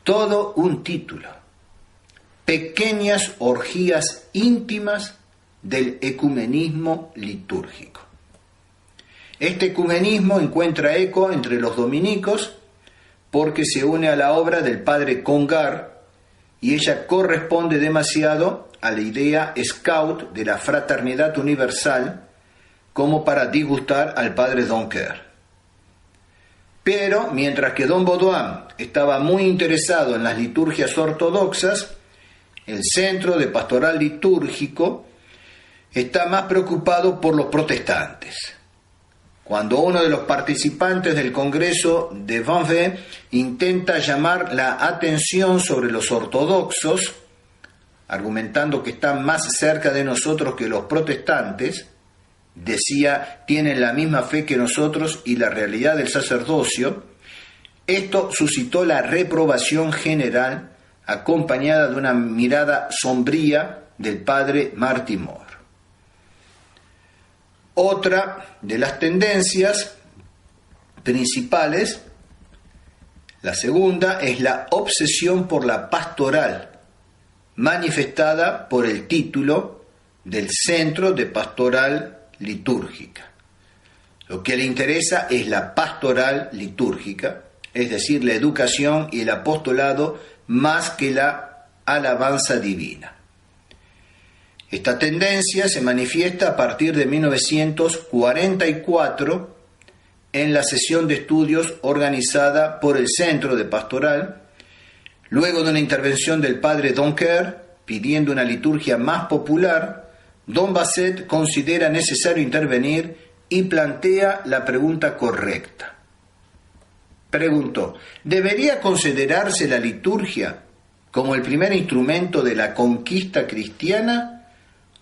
Todo un título. Pequeñas orgías íntimas del ecumenismo litúrgico. Este ecumenismo encuentra eco entre los dominicos porque se une a la obra del padre Congar y ella corresponde demasiado a la idea scout de la fraternidad universal como para disgustar al padre Donker. Pero mientras que don Baudouin estaba muy interesado en las liturgias ortodoxas, el Centro de Pastoral Litúrgico está más preocupado por los protestantes. Cuando uno de los participantes del Congreso de Vanves intenta llamar la atención sobre los ortodoxos, argumentando que están más cerca de nosotros que los protestantes, decía, tienen la misma fe que nosotros y la realidad del sacerdocio, esto suscitó la reprobación general, acompañada de una mirada sombría del padre Marty Moore. Otra de las tendencias principales, la segunda, es la obsesión por la pastoral, manifestada por el título del Centro de Pastoral Litúrgica. Lo que le interesa es la pastoral litúrgica, es decir, la educación y el apostolado más que la alabanza divina. Esta tendencia se manifiesta a partir de 1944 en la sesión de estudios organizada por el Centro de Pastoral, luego de una intervención del padre Donker pidiendo una liturgia más popular. Don Basset considera necesario intervenir y plantea la pregunta correcta. Preguntó, ¿debería considerarse la liturgia como el primer instrumento de la conquista cristiana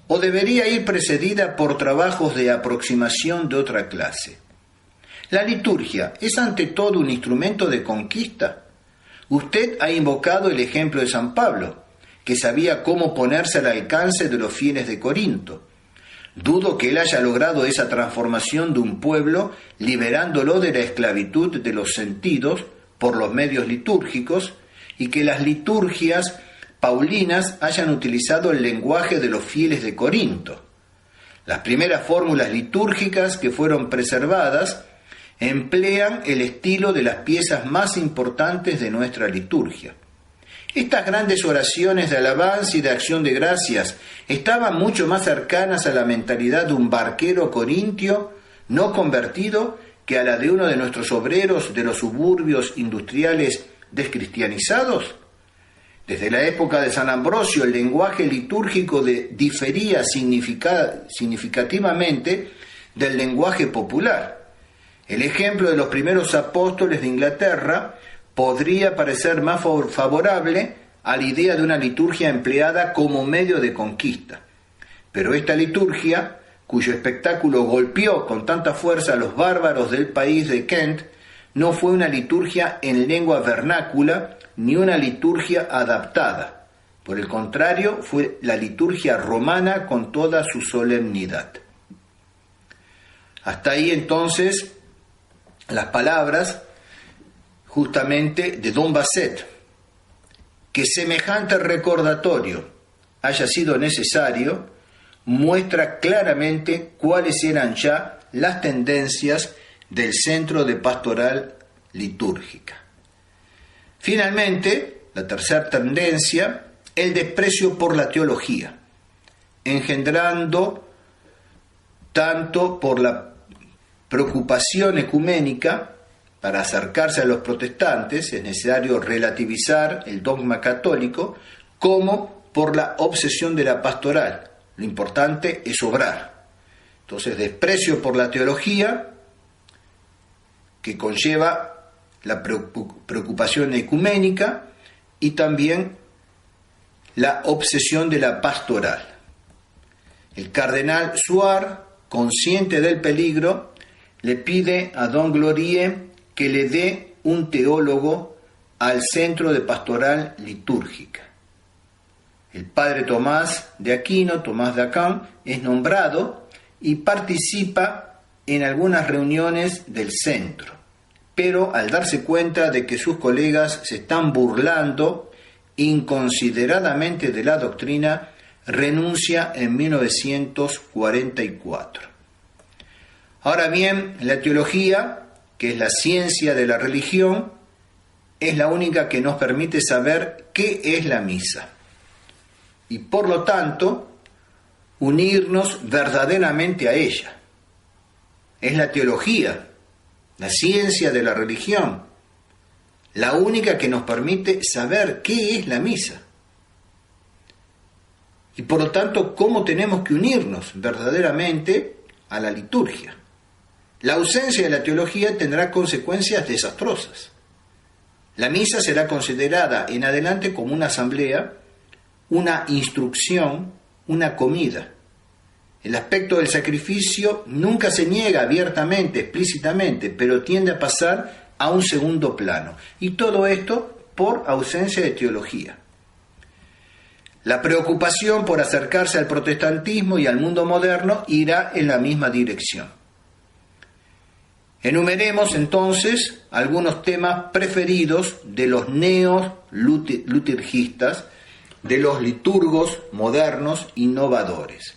o debería ir precedida por trabajos de aproximación de otra clase? ¿La liturgia es ante todo un instrumento de conquista? Usted ha invocado el ejemplo de San Pablo, que sabía cómo ponerse al alcance de los fieles de Corinto. Dudo que él haya logrado esa transformación de un pueblo, liberándolo de la esclavitud de los sentidos por los medios litúrgicos, y que las liturgias paulinas hayan utilizado el lenguaje de los fieles de Corinto. Las primeras fórmulas litúrgicas que fueron preservadas emplean el estilo de las piezas más importantes de nuestra liturgia. Estas grandes oraciones de alabanza y de acción de gracias estaban mucho más cercanas a la mentalidad de un barquero corintio no convertido que a la de uno de nuestros obreros de los suburbios industriales descristianizados. Desde la época de San Ambrosio el lenguaje litúrgico difería significativamente del lenguaje popular. El ejemplo de los primeros apóstoles de Inglaterra podría parecer más favorable a la idea de una liturgia empleada como medio de conquista. Pero esta liturgia, cuyo espectáculo golpeó con tanta fuerza a los bárbaros del país de Kent, no fue una liturgia en lengua vernácula ni una liturgia adaptada. Por el contrario, fue la liturgia romana con toda su solemnidad. Hasta ahí entonces las palabras justamente de don Basset. Que semejante recordatorio haya sido necesario muestra claramente cuáles eran ya las tendencias del Centro de Pastoral Litúrgica. Finalmente, la tercera tendencia, el desprecio por la teología, engendrando tanto por la preocupación ecuménica. Para acercarse a los protestantes es necesario relativizar el dogma católico, como por la obsesión de la pastoral. Lo importante es obrar. Entonces, desprecio por la teología, que conlleva la preocupación ecuménica, y también la obsesión de la pastoral. El cardenal Suard, consciente del peligro, le pide a don Glorieux que le dé un teólogo al Centro de Pastoral Litúrgica. El padre Tomás de Aquino, Tomás de Aquin, es nombrado y participa en algunas reuniones del centro, pero al darse cuenta de que sus colegas se están burlando inconsideradamente de la doctrina, renuncia en 1944. Ahora bien, la teología, que es la ciencia de la religión, es la única que nos permite saber qué es la misa y por lo tanto unirnos verdaderamente a ella. Es la teología la ciencia de la religión, la única que nos permite saber qué es la misa. Y por lo tanto, cómo tenemos que unirnos verdaderamente a la liturgia. La ausencia de la teología tendrá consecuencias desastrosas. La misa será considerada en adelante como una asamblea, una instrucción, una comida. El aspecto del sacrificio nunca se niega abiertamente, explícitamente, pero tiende a pasar a un segundo plano. Y todo esto por ausencia de teología. La preocupación por acercarse al protestantismo y al mundo moderno irá en la misma dirección. Enumeremos entonces algunos temas preferidos de los neo-liturgistas, de los liturgos modernos innovadores.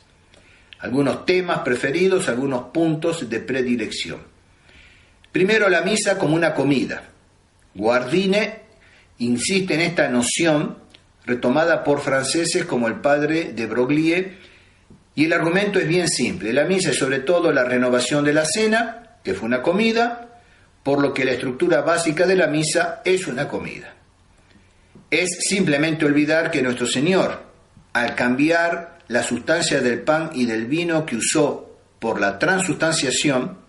Algunos temas preferidos, algunos puntos de predilección. Primero, la misa como una comida. Guardini insiste en esta noción retomada por franceses como el padre de Broglie, y el argumento es bien simple. La misa es sobre todo la renovación de la cena, que fue una comida, por lo que la estructura básica de la misa es una comida. Es simplemente olvidar que nuestro Señor, al cambiar la sustancia del pan y del vino que usó por la transustanciación,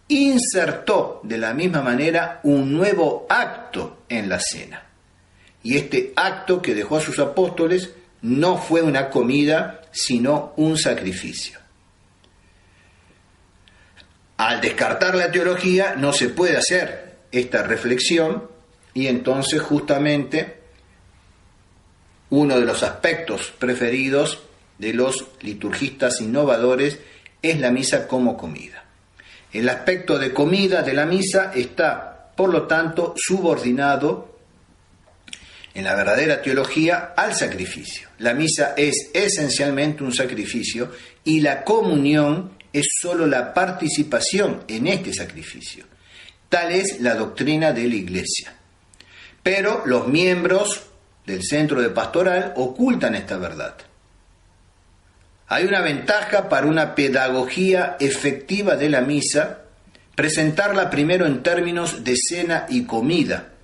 insertó de la misma manera un nuevo acto en la cena. Y este acto que dejó a sus apóstoles no fue una comida, sino un sacrificio. Al descartar la teología no se puede hacer esta reflexión, y entonces justamente uno de los aspectos preferidos de los liturgistas innovadores es la misa como comida. El aspecto de comida de la misa está, por lo tanto, subordinado en la verdadera teología al sacrificio. La misa es esencialmente un sacrificio y la comunión es sólo la participación en este sacrificio. Tal es la doctrina de la Iglesia. Pero los miembros del centro de pastoral ocultan esta verdad. Hay una ventaja para una pedagogía efectiva de la misa, presentarla primero en términos de cena y comida.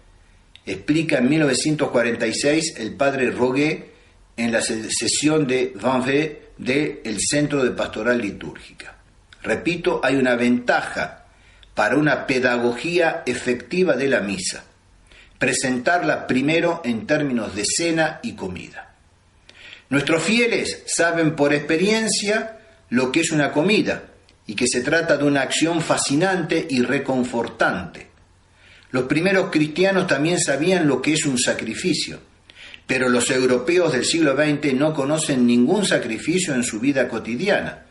Explica en 1946 el padre Roguet en la sesión de Vanvé del Centro de Pastoral Litúrgica. Repito, hay una ventaja para una pedagogía efectiva de la misa, presentarla primero en términos de cena y comida. Nuestros fieles saben por experiencia lo que es una comida y que se trata de una acción fascinante y reconfortante. Los primeros cristianos también sabían lo que es un sacrificio, pero los europeos del siglo XX no conocen ningún sacrificio en su vida cotidiana.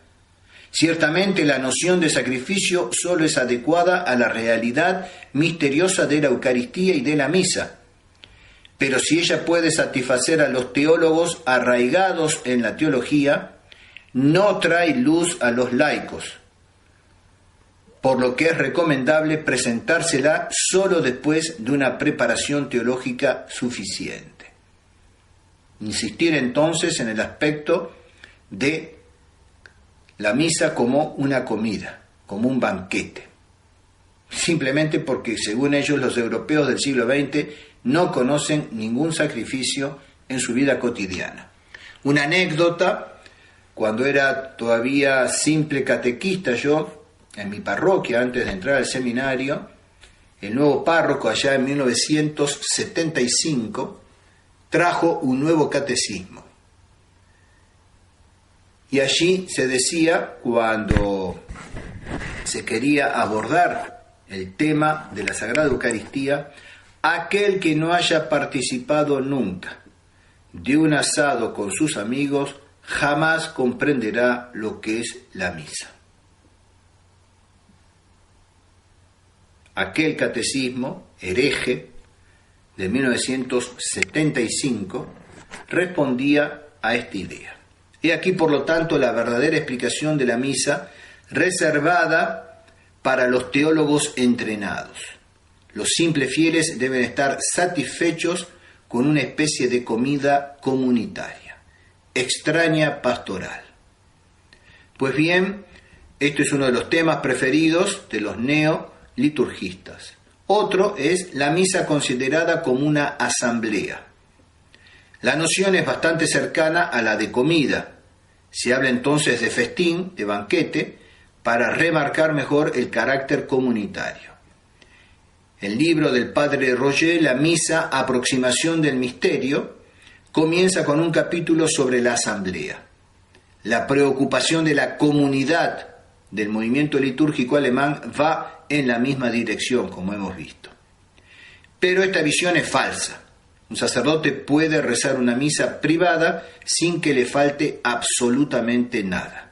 Ciertamente la noción de sacrificio solo es adecuada a la realidad misteriosa de la Eucaristía y de la misa, pero si ella puede satisfacer a los teólogos arraigados en la teología, no trae luz a los laicos, por lo que es recomendable presentársela solo después de una preparación teológica suficiente. Insistir entonces en el aspecto de la misa como una comida, como un banquete, simplemente porque según ellos los europeos del siglo XX no conocen ningún sacrificio en su vida cotidiana. Una anécdota: cuando era todavía simple catequista yo, en mi parroquia, antes de entrar al seminario, el nuevo párroco allá en 1975 trajo un nuevo catecismo. Y allí se decía, cuando se quería abordar el tema de la Sagrada Eucaristía, aquel que no haya participado nunca de un asado con sus amigos jamás comprenderá lo que es la misa. Aquel catecismo hereje de 1975 respondía a esta idea. He aquí, por lo tanto, la verdadera explicación de la misa reservada para los teólogos entrenados. Los simples fieles deben estar satisfechos con una especie de comida comunitaria, extraña pastoral. Pues bien, esto es uno de los temas preferidos de los liturgistas. Otro es la misa considerada como una asamblea. La noción es bastante cercana a la de comida. Se habla entonces de festín, de banquete, para remarcar mejor el carácter comunitario. El libro del padre Roger, La misa, aproximación del misterio, comienza con un capítulo sobre la asamblea. La preocupación de la comunidad del movimiento litúrgico alemán va en la misma dirección, como hemos visto. Pero esta visión es falsa. Un sacerdote puede rezar una misa privada sin que le falte absolutamente nada.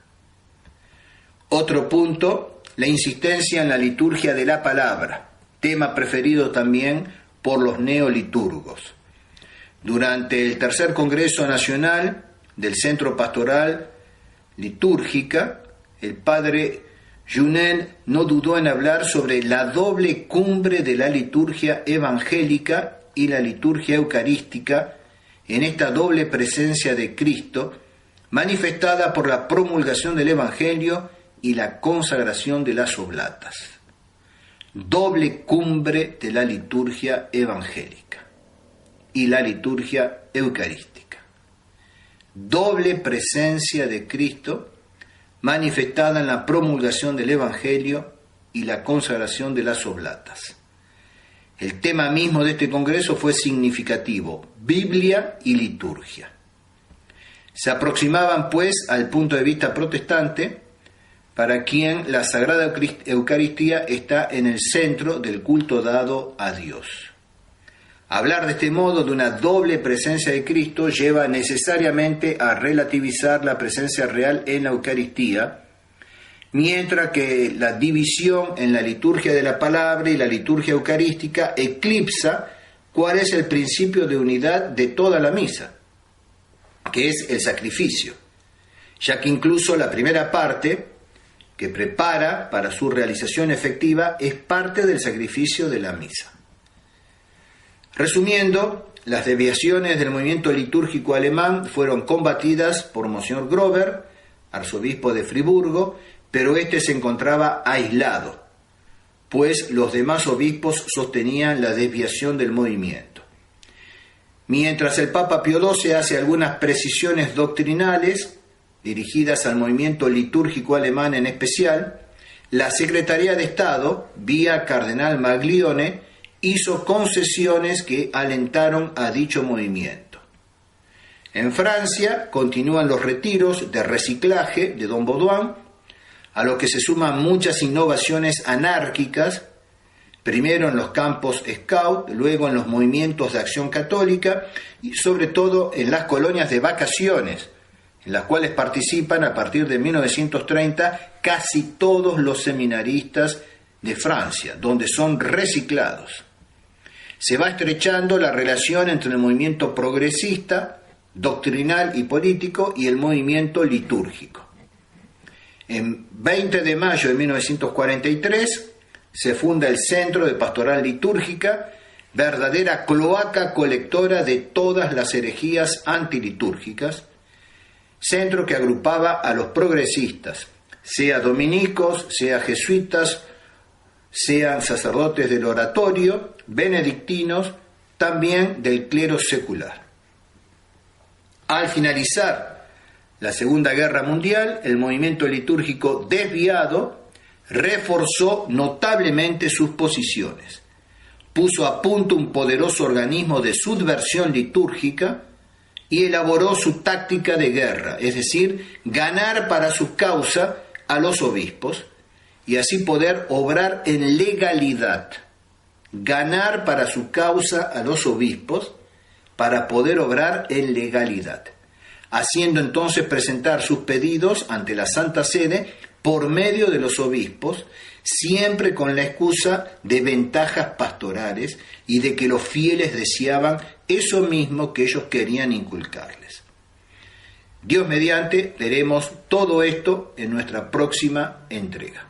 Otro punto, la insistencia en la liturgia de la palabra, tema preferido también por los neoliturgos. Durante el tercer Congreso Nacional del Centro Pastoral Litúrgica, el padre Junel no dudó en hablar sobre la doble cumbre de la liturgia evangélica y la liturgia eucarística en esta doble presencia de Cristo, manifestada por la promulgación del Evangelio y la consagración de las oblatas. Doble cumbre de la liturgia evangélica y la liturgia eucarística. Doble presencia de Cristo manifestada en la promulgación del Evangelio y la consagración de las oblatas. El tema mismo de este congreso fue significativo: Biblia y liturgia. Se aproximaban, pues, al punto de vista protestante, para quien la Sagrada Eucaristía está en el centro del culto dado a Dios. Hablar de este modo de una doble presencia de Cristo lleva necesariamente a relativizar la presencia real en la Eucaristía, mientras que la división en la liturgia de la palabra y la liturgia eucarística eclipsa cuál es el principio de unidad de toda la misa, que es el sacrificio, ya que incluso la primera parte, que prepara para su realización efectiva, es parte del sacrificio de la misa. Resumiendo, las desviaciones del movimiento litúrgico alemán fueron combatidas por Monseñor Grover, arzobispo de Friburgo, pero este se encontraba aislado, pues los demás obispos sostenían la desviación del movimiento. Mientras el Papa Pío XII hace algunas precisiones doctrinales dirigidas al movimiento litúrgico alemán en especial, la Secretaría de Estado, vía Cardenal Maglione, hizo concesiones que alentaron a dicho movimiento. En Francia continúan los retiros de reciclaje de Don Baudouin, a lo que se suman muchas innovaciones anárquicas, primero en los campos scout, luego en los movimientos de acción católica y sobre todo en las colonias de vacaciones, en las cuales participan a partir de 1930 casi todos los seminaristas de Francia, donde son reciclados. Se va estrechando la relación entre el movimiento progresista, doctrinal y político y el movimiento litúrgico. En 20 de mayo de 1943 se funda el Centro de Pastoral Litúrgica, verdadera cloaca colectora de todas las herejías antilitúrgicas, centro que agrupaba a los progresistas, sea dominicos, sea jesuitas, sean sacerdotes del oratorio, benedictinos, también del clero secular. Al finalizar la Segunda Guerra Mundial, el movimiento litúrgico desviado reforzó notablemente sus posiciones, puso a punto un poderoso organismo de subversión litúrgica y elaboró su táctica de guerra, es decir, ganar para su causa a los obispos y así poder obrar en legalidad. Ganar para su causa a los obispos para poder obrar en legalidad, haciendo entonces presentar sus pedidos ante la Santa Sede por medio de los obispos, siempre con la excusa de ventajas pastorales y de que los fieles deseaban eso mismo que ellos querían inculcarles. Dios mediante, veremos todo esto en nuestra próxima entrega.